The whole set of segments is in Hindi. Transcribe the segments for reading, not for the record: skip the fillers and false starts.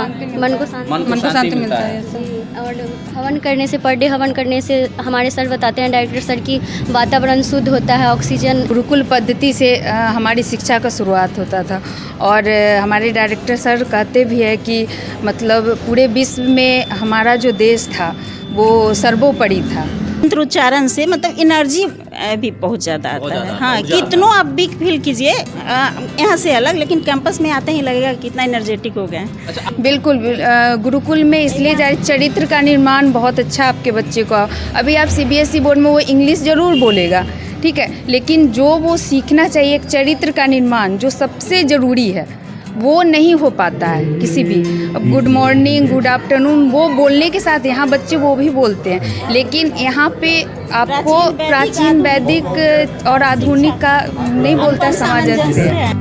मन को शांति मिलता है। और हवन करने से, पर डे हवन करने से हमारे सर बताते हैं, डायरेक्टर सर, की वातावरण शुद्ध होता है, ऑक्सीजन। गुरुकुल पद्धति से हमारी शिक्षा का शुरुआत होता था और हमारे डायरेक्टर सर कहते भी है कि मतलब पूरे विश्व में हमारा जो देश था वो सर्वोपरि था। मंत्र उच्चारण से मतलब एनर्जी भी बहुत ज़्यादा आता है। हाँ, कितनों आप बिग फील कीजिए यहाँ से अलग, लेकिन कैंपस में आते ही लगेगा कितना एनर्जेटिक हो गए। बिल्कुल गुरुकुल में इसलिए चरित्र का निर्माण बहुत अच्छा आपके बच्चे को। अभी आप सीबीएसई बोर्ड में वो इंग्लिश ज़रूर बोलेगा, ठीक है, लेकिन जो वो सीखना चाहिए एक चरित्र का निर्माण जो सबसे ज़रूरी है वो नहीं हो पाता है किसी भी। अब गुड मॉर्निंग, गुड आफ्टरनून वो बोलने के साथ यहाँ बच्चे वो भी बोलते हैं, लेकिन यहाँ पे आपको प्राचीन वैदिक और आधुनिक का नहीं बोलता सामंजस्य है।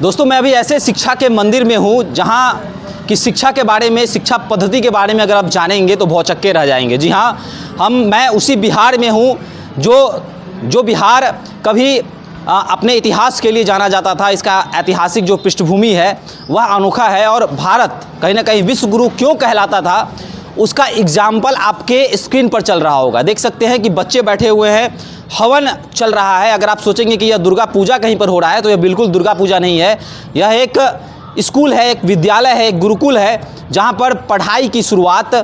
दोस्तों, मैं अभी ऐसे शिक्षा के मंदिर में हूँ जहाँ कि शिक्षा के बारे में, शिक्षा पद्धति के बारे में अगर आप जानेंगे तो भौचक्के रह जाएंगे। जी हाँ, मैं उसी बिहार में हूँ जो बिहार कभी अपने इतिहास के लिए जाना जाता था। इसका ऐतिहासिक जो पृष्ठभूमि है वह अनोखा है और भारत कहीं ना कहीं विश्व गुरु क्यों कहलाता था उसका एग्जाम्पल आपके स्क्रीन पर चल रहा होगा। देख सकते हैं कि बच्चे बैठे हुए हैं, हवन चल रहा है। अगर आप सोचेंगे कि यह दुर्गा पूजा कहीं पर हो रहा है तो यह बिल्कुल दुर्गा पूजा नहीं है। यह एक स्कूल है, एक विद्यालय है, एक गुरुकुल है जहाँ पर पढ़ाई की शुरुआत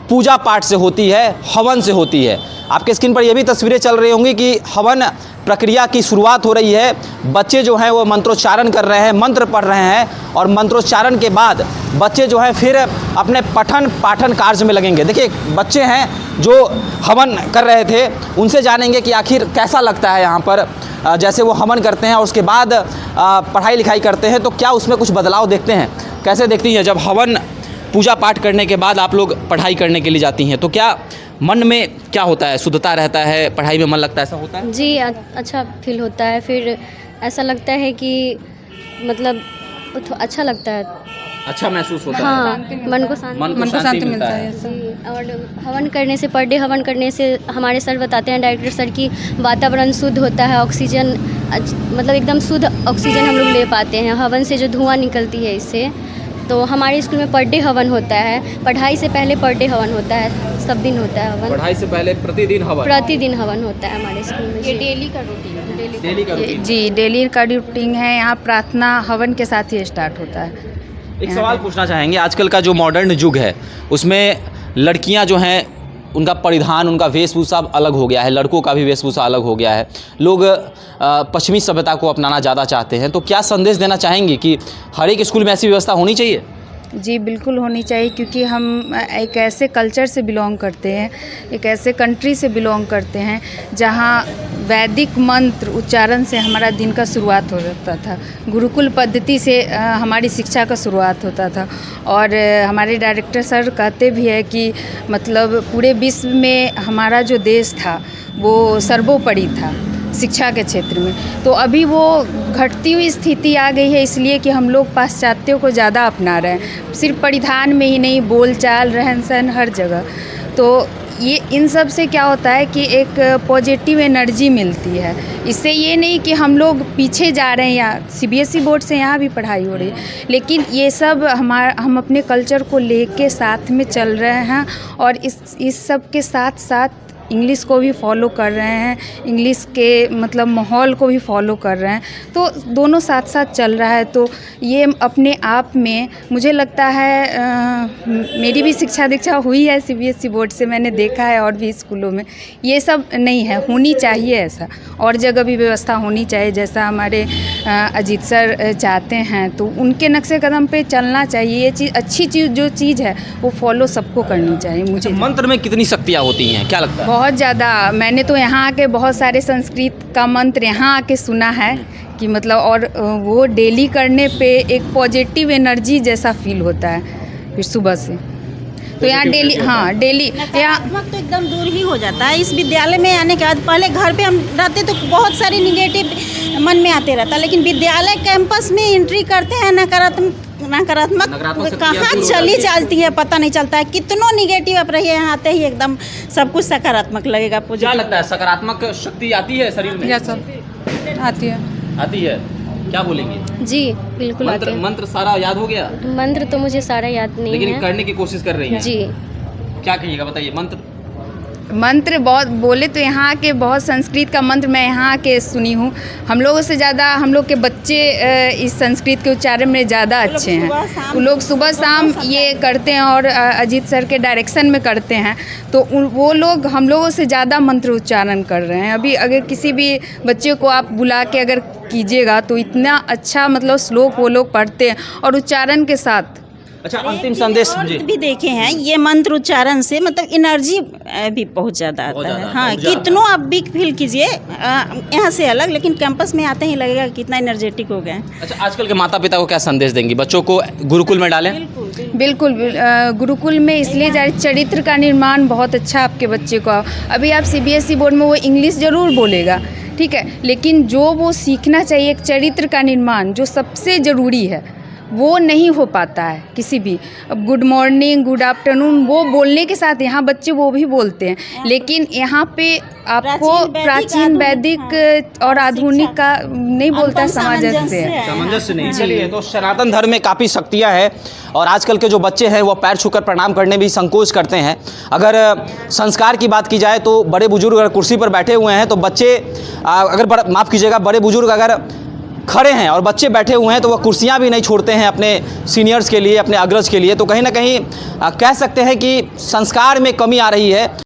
पूजा पाठ से होती है, हवन से होती है। आपके स्क्रीन पर यह भी तस्वीरें चल रही होंगी कि हवन प्रक्रिया की शुरुआत हो रही है। बच्चे जो हैं वो मंत्रोच्चारण कर रहे हैं, मंत्र पढ़ रहे हैं और मंत्रोच्चारण के बाद बच्चे जो हैं फिर अपने पठन पाठन कार्य में लगेंगे। देखिए, बच्चे हैं जो हवन कर रहे थे, उनसे जानेंगे कि आखिर कैसा लगता है यहाँ पर जैसे वो हवन करते हैं और उसके बाद पढ़ाई लिखाई करते हैं तो क्या उसमें कुछ बदलाव देखते हैं। कैसे देखती हैं जब हवन पूजा पाठ करने के बाद आप लोग पढ़ाई करने के लिए जाती हैं तो क्या मन में क्या होता है? शुद्धता रहता है, पढ़ाई में मन लगता है, ऐसा होता है? जी, अच्छा फील होता है। फिर ऐसा लगता है कि मतलब अच्छा लगता है, अच्छा महसूस होता है। हाँ, मन को शांति मिलता है। और हवन करने से, पर डे हवन करने से हमारे सर बताते हैं, डायरेक्टर सर, की वातावरण शुद्ध होता है, ऑक्सीजन मतलब एकदम शुद्ध ऑक्सीजन हम लोग ले पाते हैं। हवन से जो धुआं निकलती है इससे, तो हमारे स्कूल में पर डे हवन होता है। पढ़ाई से पहले पर डे हवन होता है, सब दिन होता है हवन। पढ़ाई से पहले प्रतिदिन हवन होता है हमारे स्कूल में। ये डेली का रूटीन है। जी, डेली का रूटीन है। यहाँ प्रार्थना हवन के साथ ही स्टार्ट होता है। एक सवाल पूछना चाहेंगे, आजकल का जो मॉडर्न युग है उसमें लड़कियां जो हैं उनका परिधान, उनका वेशभूषा अलग हो गया है, लड़कों का भी वेशभूषा अलग हो गया है। लोग पश्चिमी सभ्यता को अपनाना ज़्यादा चाहते हैं, तो क्या संदेश देना चाहेंगे कि हर एक स्कूल में ऐसी व्यवस्था होनी चाहिए? जी बिल्कुल होनी चाहिए, क्योंकि हम एक ऐसे कल्चर से बिलोंग करते हैं, एक ऐसे कंट्री से बिलोंग करते हैं जहाँ वैदिक मंत्र उच्चारण से हमारा दिन का शुरुआत हो जाता था। गुरुकुल पद्धति से हमारी शिक्षा का शुरुआत होता था और हमारे डायरेक्टर सर कहते भी है कि मतलब पूरे विश्व में हमारा जो देश था वो सर्वोपरि था शिक्षा के क्षेत्र में। तो अभी वो घटती हुई स्थिति आ गई है, इसलिए कि हम लोग पाश्चात्यों को ज़्यादा अपना रहे हैं, सिर्फ परिधान में ही नहीं, बोलचाल, रहन सहन, हर जगह। तो ये इन सब से क्या होता है कि एक पॉजिटिव एनर्जी मिलती है। इससे ये नहीं कि हम लोग पीछे जा रहे हैं, या सीबीएसई बोर्ड से यहाँ भी पढ़ाई हो रही है, लेकिन ये सब हम अपने कल्चर को लेके साथ में चल रहे हैं और इस सब के साथ साथ इंग्लिश को भी फॉलो कर रहे हैं, इंग्लिश के मतलब माहौल को भी फॉलो कर रहे हैं, तो दोनों साथ साथ चल रहा है। तो ये अपने आप में मुझे लगता है मेरी भी शिक्षा दीक्षा हुई है CBSE बोर्ड से, मैंने देखा है और भी स्कूलों में ये सब नहीं है, होनी चाहिए ऐसा, और जगह भी व्यवस्था होनी चाहिए जैसा हमारे अजीत सर चाहते हैं, तो उनके नक्शे कदम पे चलना चाहिए। ये चीज़ अच्छी चीज़ जो चीज़ है वो फॉलो सबको करनी चाहिए। मुझे मंत्र में कितनी शक्तियाँ होती हैं, क्या लगता है? बहुत ज़्यादा, मैंने तो यहाँ आके बहुत सारे संस्कृत का मंत्र यहाँ आके सुना है कि मतलब, और वो डेली करने पे एक पॉजिटिव एनर्जी जैसा फील होता है फिर सुबह से। तो यहाँ डेली, हाँ डेली यहाँ नकारात्मक तो एकदम दूर ही हो जाता है। इस विद्यालय में आने के बाद, पहले घर पे हम रहते तो बहुत सारे निगेटिव मन में आते रहता, लेकिन विद्यालय कैंपस में एंट्री करते हैं नकारात्मक कहाँ चली जाती है पता नहीं चलता है। कितनों निगेटिव आप रहिए, यहाँ आते ही एकदम सब कुछ सकारात्मक लगेगा। क्या लगता है, सकारात्मक शक्ति आती है शरीर में? सब आती है। क्या बोलेंगे? जी बिल्कुल आते हैं। मंत्र सारा याद हो गया? मंत्र तो मुझे सारा याद नहीं लेकिन है। करने की कोशिश कर रही हैं। जी क्या कहिएगा, बताइए। मंत्र बहुत बोले तो यहाँ के बहुत संस्कृत का मंत्र मैं यहाँ के सुनी हूँ। हम लोगों से ज़्यादा हम लोग के बच्चे इस संस्कृत के उच्चारण में ज़्यादा अच्छे हैं। वो लोग सुबह शाम ये करते हैं और अजीत सर के डायरेक्शन में करते हैं, तो वो लोग हम लोगों से ज़्यादा मंत्र उच्चारण कर रहे हैं। अभी अगर किसी भी बच्चे को आप बुला के अगर कीजिएगा तो इतना अच्छा मतलब श्लोक वो लोग पढ़ते हैं और उच्चारण के साथ। अच्छा, अंतिम संदेश जी। भी देखे हैं ये मंत्र उच्चारण से मतलब एनर्जी भी बहुत ज़्यादा आता है। हाँ, कितनों आप भी फील कीजिए यहाँ से अलग, लेकिन कैंपस में आते ही लगेगा कितना एनर्जेटिक हो गए। अच्छा, आजकल के माता पिता को क्या संदेश देंगी? बच्चों को गुरुकुल में डालें? बिल्कुल गुरुकुल में इसलिए चरित्र का निर्माण बहुत अच्छा आपके बच्चे को। अभी आप CBSE बोर्ड में वो इंग्लिश ज़रूर बोलेगा, ठीक है, लेकिन जो वो सीखना चाहिए एक चरित्र का निर्माण जो सबसे ज़रूरी है वो नहीं हो पाता है किसी भी। अब गुड मॉर्निंग, गुड आफ्टरनून वो बोलने के साथ यहाँ बच्चे वो भी बोलते हैं, लेकिन यहाँ पे आपको प्राचीन वैदिक और आधुनिक का नहीं बोलता, सामंजस्य है। सामंजस्य नहीं। चलिए, तो सनातन धर्म में काफ़ी शक्तियाँ हैं और आजकल के जो बच्चे हैं वो पैर छूकर प्रणाम करने भी संकोच करते हैं। अगर संस्कार की बात की जाए तो बड़े बुजुर्ग अगर कुर्सी पर बैठे हुए हैं तो बच्चे अगर माफ़ कीजिएगा, बड़े बुजुर्ग अगर खड़े हैं और बच्चे बैठे हुए हैं तो वह कुर्सियां भी नहीं छोड़ते हैं अपने सीनियर्स के लिए, अपने अग्रज के लिए। तो कहीं ना कहीं कह सकते हैं कि संस्कार में कमी आ रही है।